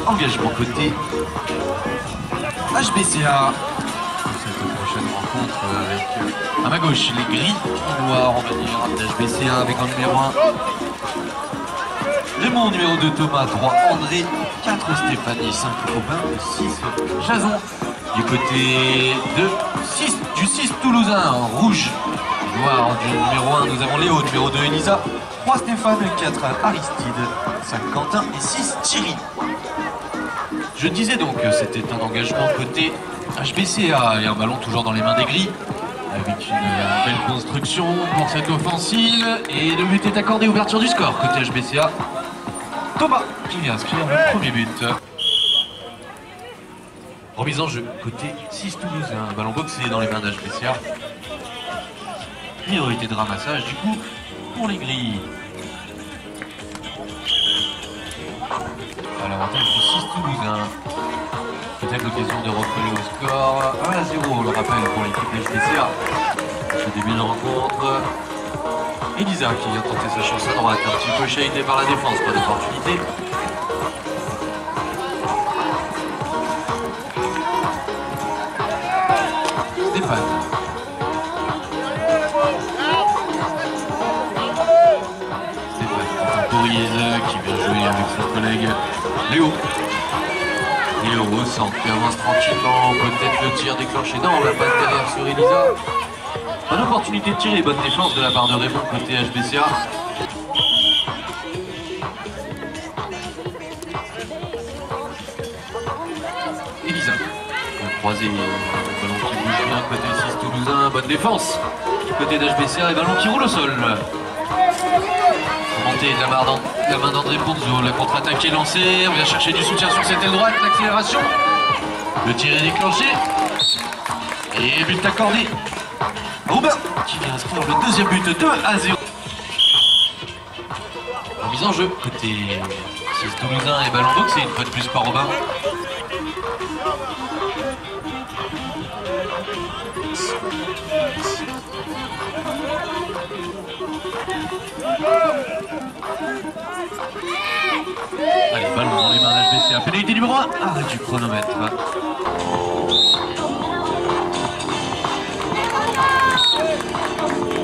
engagement côté HBCA. Cette prochaine rencontre avec à ma gauche les gris noirs, on va dire, d'HBCA avec en numéro 1 Raymond, numéro 2 Thomas, 3 André, 4 Stéphanie, 5 Robin, 6 Jason. Du côté du 6 Toulousain, rouge, noir du numéro 1, nous avons Léo, numéro 2 Elisa, 3 Stéphane, 4 Aristide, 5 Quentin et 6 Thierry. Je disais donc que c'était un engagement côté HBCA et un ballon toujours dans les mains des gris, avec une belle construction pour cette offensive, et le but est accordé, ouverture du score côté HBCA. Thomas qui vient inscrire le premier but. Remise en jeu côté 6 Toulousain, ballon boxé dans les mains d'HBCA. Priorité de ramassage du coup pour les grilles. À l'avantage du 6 Toulousain. Peut-être l'occasion de recoller au score 1-0, le rappel pour l'équipe d'HBCA. Ce début de rencontre. Elisa qui vient tenter sa chance à droite, un petit peu shadé par la défense, pas d'opportunité. Stéphane. Stéphane qui temporise, qui vient jouer avec son collègue Léo. Léo au centre, qui avance tranquillement, peut-être le tir déclenché. Non, la passe derrière sur Elisa. Bonne opportunité de tirer, bonne défense de la part de Raymond côté HBCA. Elisa. Le croisé, ballon qui bouge bien côté 6 Toulousain, bonne défense. Côté d'HBCA et ballon qui roule au sol. Montée de la main d'André Ponzo, la contre-attaque est lancée, on vient chercher du soutien sur cette aile droite, l'accélération. Le tir est déclenché. Et but accordé. Robin qui vient inscrire le deuxième but, 2-0. Remise en jeu côté 6 Toulousain et ballon boxé une fois de plus par Robin. Allez, ballon dans les mains d'HBCA, pénalité numéro 1, arrêt du chronomètre.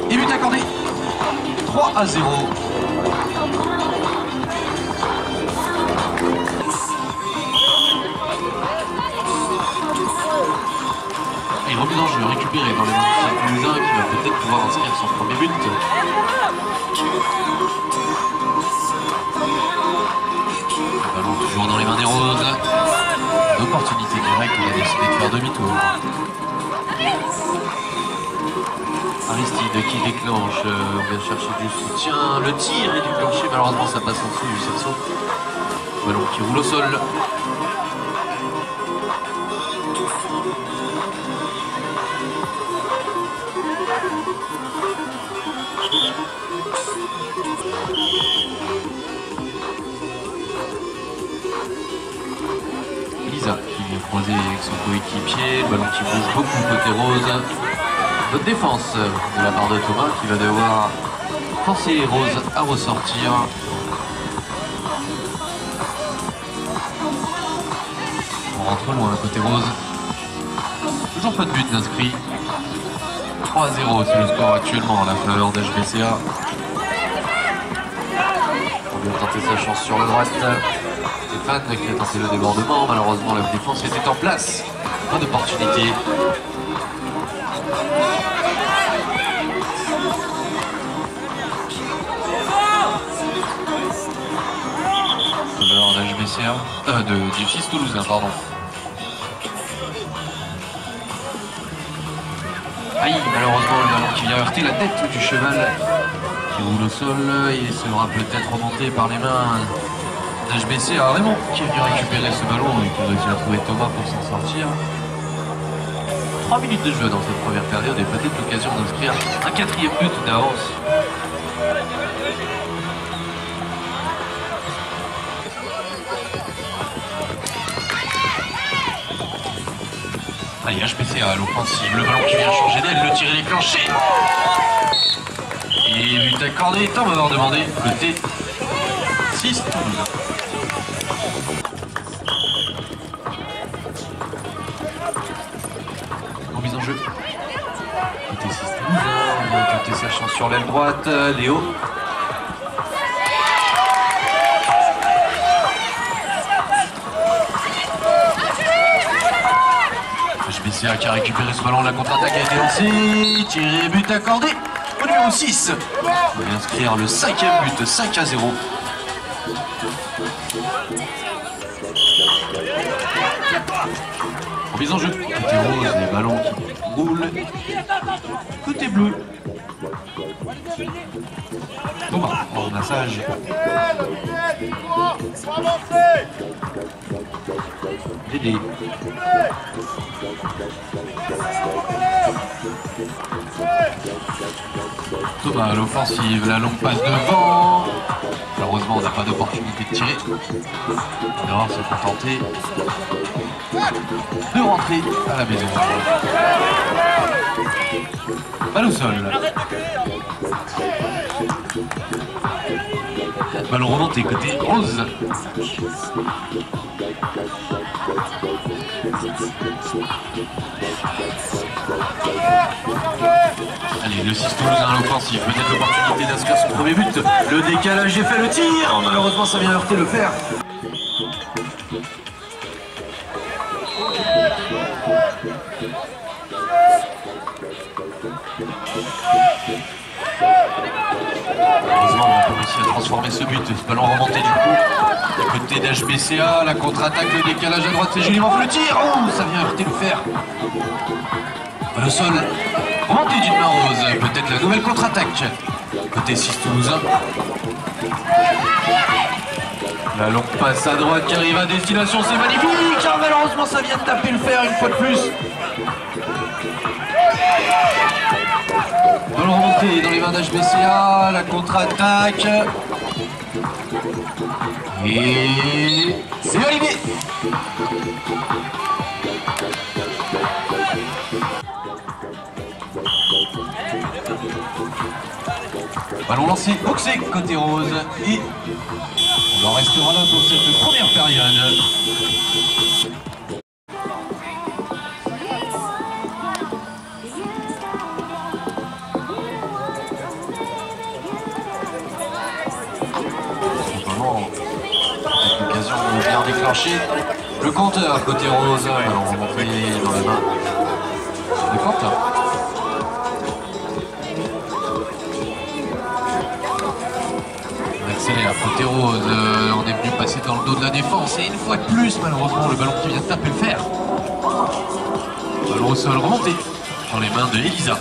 Et but accordé, 3-0. Et remise en jeu récupéré dans les mains de Toulousain qui va peut-être pouvoir inscrire son premier but. Le ballon toujours dans les mains des Roses. L'opportunité directe, il a décidé de faire demi-tour. Aristide qui déclenche, on vient chercher du soutien. Le tir est déclenché, malheureusement ça passe en dessous du cerceau. Ballon qui roule au sol. Elisa qui vient croiser avec son coéquipier, le ballon qui bouge beaucoup côté Rose. Bonne défense de la part de Thomas qui va devoir forcer Rose à ressortir. On rentre loin côté Rose. Toujours pas de but inscrit. 3-0 c'est le score actuellement à la faveur d'HBCA. On vient tenter sa chance sur la droite. Stéphane qui a tenté le débordement, malheureusement la défense était en place. Pas d'opportunité. d'HBCA, du 6 Toulousain, pardon. Aïe, malheureusement le ballon qui vient heurter la tête du cheval qui roule au sol, il sera peut-être remonté par les mains d'HBCA. Raymond qui est venu récupérer ce ballon et qui a réussi à trouver Thomas pour s'en sortir. 3 minutes de jeu dans cette première période et peut-être l'occasion d'inscrire un 4e but d'avance. Allez, HBCA à l'offensive, le ballon qui vient changer d'aile, le tir est déclenché. Et but accordé, temps m'avoir demandé, côté 6 Toulouse. tenter sa chance sur l'aile droite, Léo. HBCA qui a récupéré ce ballon, la contre-attaque a été lancée, tiré, but accordé au numéro 6. On va inscrire le 5e but, 5-0. Remise en jeu, côté rose, les ballons qui roulent. Côté bleu. Thomas, en massage. Dédé. Thomas à l'offensive, la longue passe devant. Malheureusement, on n'a pas d'opportunité de tirer. On va devoir se contenter de rentrer à la maison. Balle au sol. Ballon remonté côté rose. Allez, le 6 toulousain à l'offensive, peut-être l'opportunité d'inscrire son premier but. Le décalage, j'ai fait le tir. Malheureusement, ça vient heurter le fer. Heureusement, on a pas réussi à transformer ce but. Ce ballon remonté du coup. Du côté d'HBCA, la contre-attaque, le décalage à droite, c'est Julien fait le tir. Oh, ça vient heurter le fer. Le sol, remonté d'une main rose. Peut-être la nouvelle contre-attaque. Côté 6 toulousain. La longue passe à droite qui arrive à destination, c'est magnifique. Ah, malheureusement, ça vient de taper le fer une fois de plus. Ballon remonté dans les mains d'HBCA, la contre-attaque. Et c'est validé. Ballon lancé, boxé côté rose. Et on en restera là pour cette première période. L'occasion de bien déclencher le compteur côté rose. Ballon remonté dans la main de Quentin. On accélère côté rose. On est venu passer dans le dos de la défense et une fois de plus, malheureusement, le ballon qui vient de taper le fer. Ballon au sol remonté dans les mains de Elisa.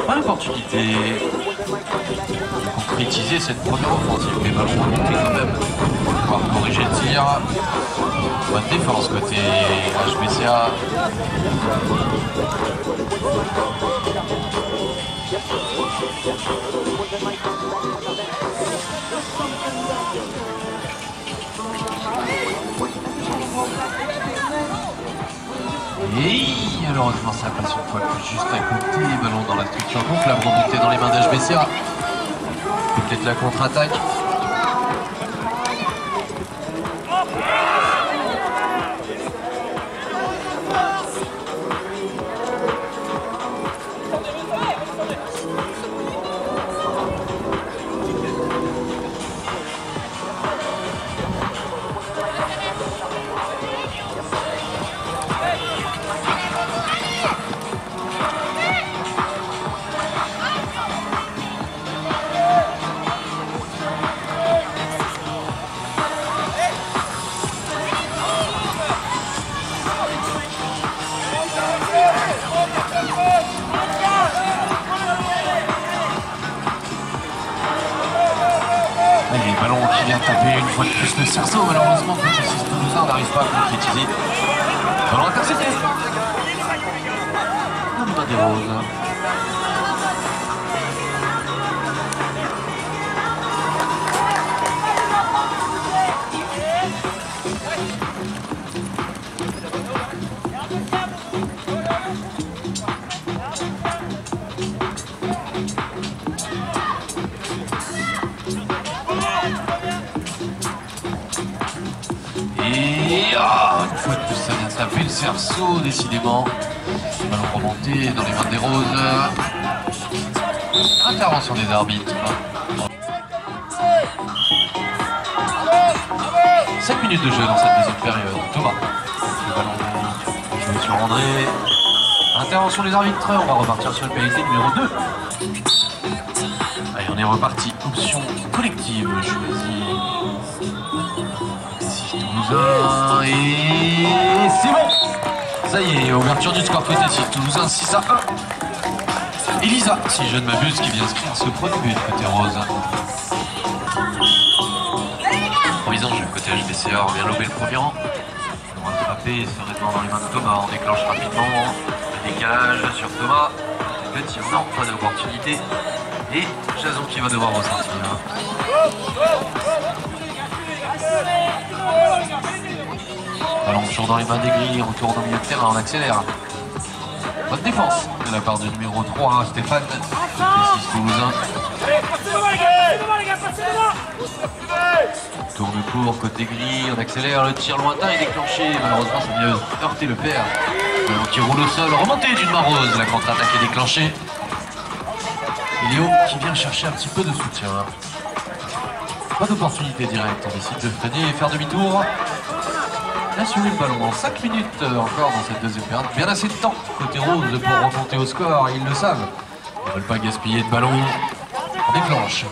Pas l'opportunité de concrétiser cette première offensive, mais ballon remonté quand même. On va pouvoir corriger le tir. Bonne défense côté HBCA. Et malheureusement ça passe une fois de plus juste à côté, ballon dans la structure donc la remontée dans les mains d'HBCA. Peut-être la contre-attaque. Allez, ballon qui vient taper une fois de plus le cerceau, malheureusement, le 6 toulousain n'arrive pas à concrétiser. Ballon intercepté. On n'est pas des roses. taper le cerceau, décidément. Ballon remonté dans les mains des Roses. Intervention des arbitres. 7 minutes de jeu dans cette deuxième période. Thomas. Le ballon joué sur André. Intervention des arbitres. On va repartir sur le pénalité numéro 2. Allez, on est reparti. Option collective choisie. 6 Toulousain. Et c'est bon. Ça y est, ouverture du score côté 6 Toulousain, 6-1. Elisa, si je ne m'abuse, qui vient inscrire ce premier but côté Rose. Mise en jeu côté HBCA, on vient lober le premier rang. On va frapper sereinement dans les mains de Thomas, on déclenche rapidement. Le décalage sur Thomas. Le tir, non, pas d'opportunité. Et Jason qui va devoir ressortir. Ballon toujours dans les mains des grilles, retourne au milieu de terrain, on accélère. Bonne défense de la part du numéro 3, Stéphane, côté 6 Toulousain. Tourne court, côté gris, on accélère, le tir lointain est déclenché. Malheureusement, ça vient heurter le père. Ballon qui roule au sol, remontée d'une main rose, la contre-attaque est déclenchée. Et Léo qui vient chercher un petit peu de soutien. Pas d'opportunité directe, on décide de freiner et faire demi-tour. Assurer le ballon en 5 minutes encore dans cette deuxième période. Bien assez de temps côté Rose pour remonter au score, ils le savent. Ils ne veulent pas gaspiller de ballon. On déclenche.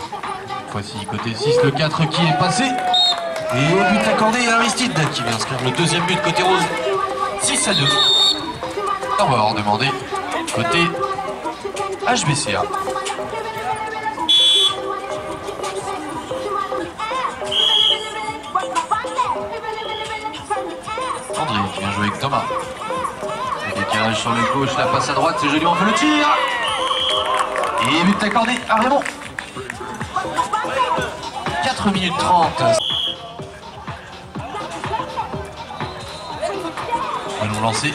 Cette fois-ci côté 6, le 4 qui est passé. Et but accordé à Aristide qui vient inscrire le deuxième but côté Rose. 6-2. On va en demander côté HBCA. André qui vient jouer avec Thomas. Le décalage sur le gauche, la passe à droite, c'est joliment fait le tir. Et but accordé à Raymond. 4 minutes 30. Ballon lancé.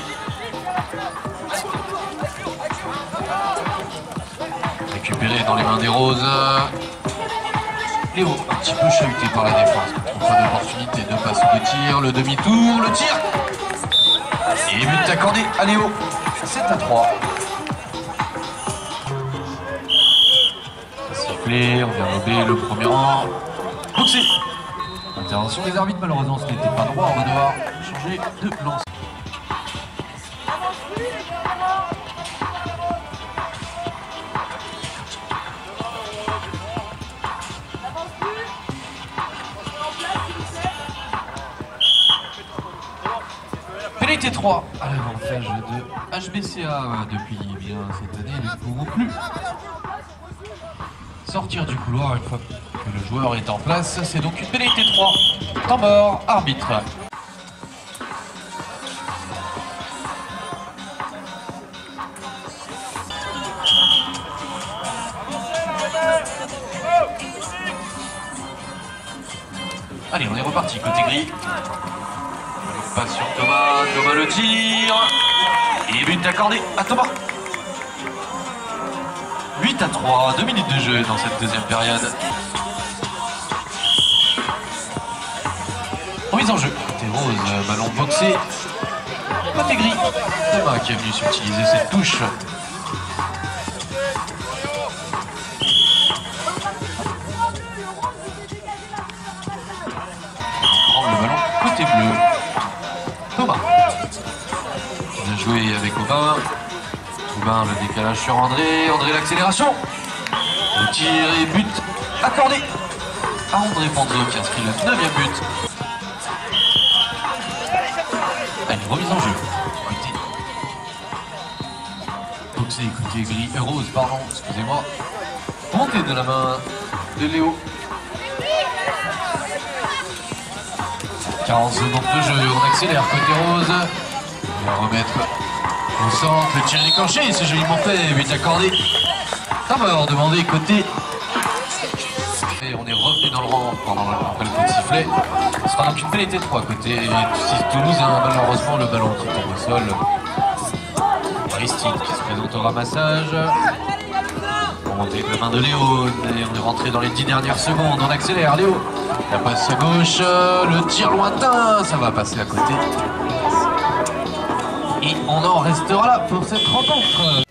Récupéré dans les mains des Roses. Léo, un petit peu chahuté par la défense. On trouve pas d'opportunité de passe de tir. Le demi-tour, le tir. Et but accordé à Léo. 7-3. Sifflé, on vient lober le premier rang. Boxé. Intervention des arbitres, malheureusement ce n'était pas droit. On va devoir changer de lance. Pénalité 3 à l'avantage de HBCA depuis bien cette année, nous ne pouvons plus sortir du couloir une fois que le joueur est en place. C'est donc une pénalité 3. Temps mort, arbitre. Allez, on est reparti côté gris. Passe sur Thomas, Thomas le tire. Et but accordé à Thomas. 8-3, 2 minutes de jeu dans cette deuxième période. Remise en jeu. Côté Rose, ballon boxé. Côté gris, Thomas qui est venu s'utiliser cette touche. On prend le ballon côté bleu. Thomas. Bien joué avec Aubin. Aubin, le décalage sur André. André, l'accélération. Le tir et but accordé à André Pandré qui inscrit le 9e but. Allez, remise en jeu. Côté gris, rose, pardon, excusez-moi. Montée de la main de Léo. 40 secondes de jeu, on accélère côté rose. On va remettre au centre, le tir déclenché, c'est joliment fait, but accordé. Ça va demander côté. Et on est revenu dans le rang pendant le coup de sifflet. Ce sera donc une pénalité 3 côté 6 Toulouse. Malheureusement, le ballon qui tombe au sol. Aristide qui se présente au ramassage. Remontée de la main de Léo. Et on est rentré dans les 10 dernières secondes. On accélère, Léo. La passe à gauche, le tir lointain, ça va passer à côté. Et on en restera là pour cette rencontre.